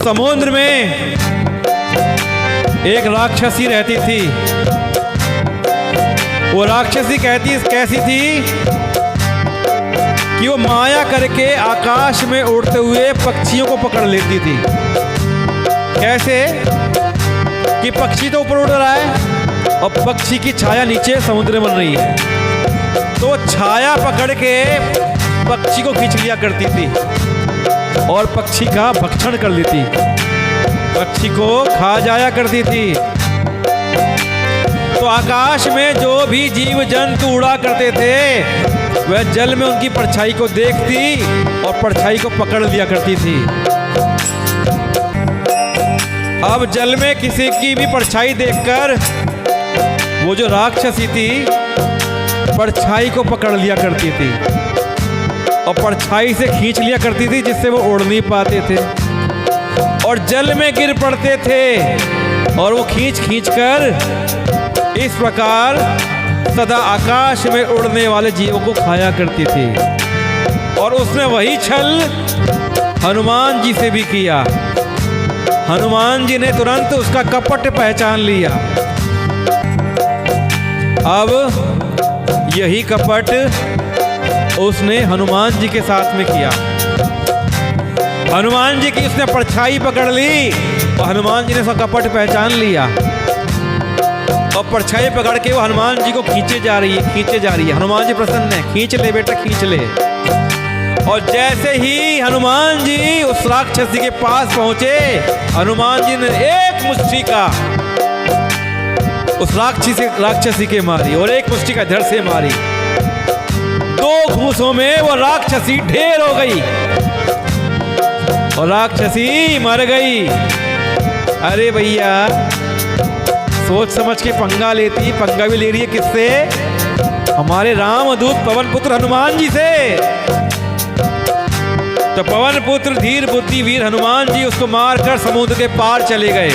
समुद्र में एक राक्षसी रहती थी। वो राक्षसी कैसी थी कि वो माया करके आकाश में उड़ते हुए पक्षियों को पकड़ लेती थी। कैसे कि पक्षी तो ऊपर उड़ रहा है और पक्षी की छाया नीचे समुद्र में बन रही है, तो छाया पकड़ के पक्षी को खींच लिया करती थी और पक्षी का भक्षण कर लेती, पक्षी को खा जाया करती थी। तो आकाश में जो भी जीव जंतु उड़ा करते थे वह जल में उनकी परछाई को देखती और परछाई को पकड़ लिया करती थी। अब जल में किसी की भी परछाई देखकर वो जो राक्षसी थी परछाई को पकड़ लिया करती थी और परछाई से खींच लिया करती थी, जिससे वो उड़ नहीं पाते थे और जल में गिर पड़ते थे और वो खींच कर इस प्रकार सदा आकाश में उड़ने वाले जीवों को खाया करती थी। और उसने वही छल हनुमान जी से भी किया। हनुमान जी ने तुरंत उसका कपट पहचान लिया। अब यही कपट उसने हनुमान जी के साथ में किया। हनुमान जी की उसने परछाई पकड़ ली और हनुमान जी ने उसका कपट पहचान लिया और परछाई पकड़ के वो हनुमान जी को खींचे जा रही है। हनुमान जी प्रसन्न है, खींच ले बेटा खींच ले। और जैसे ही हनुमान जी उस राक्षसी के पास पहुंचे, हनुमान जी ने एक मुष्टि का उस राक्षसी के मारी और एक मुष्टि का धड़ से मारी। 2 घूंसों में वो राक्षसी ढेर हो गई और राक्षसी मर गई। अरे भैया सोच समझ के पंगा लेती, पंगा भी ले रही है किससे? हमारे रामदूत पवन पुत्र हनुमान जी से। तो पवन पुत्र धीर बुद्धि वीर हनुमान जी उसको मारकर समुद्र के पार चले गए।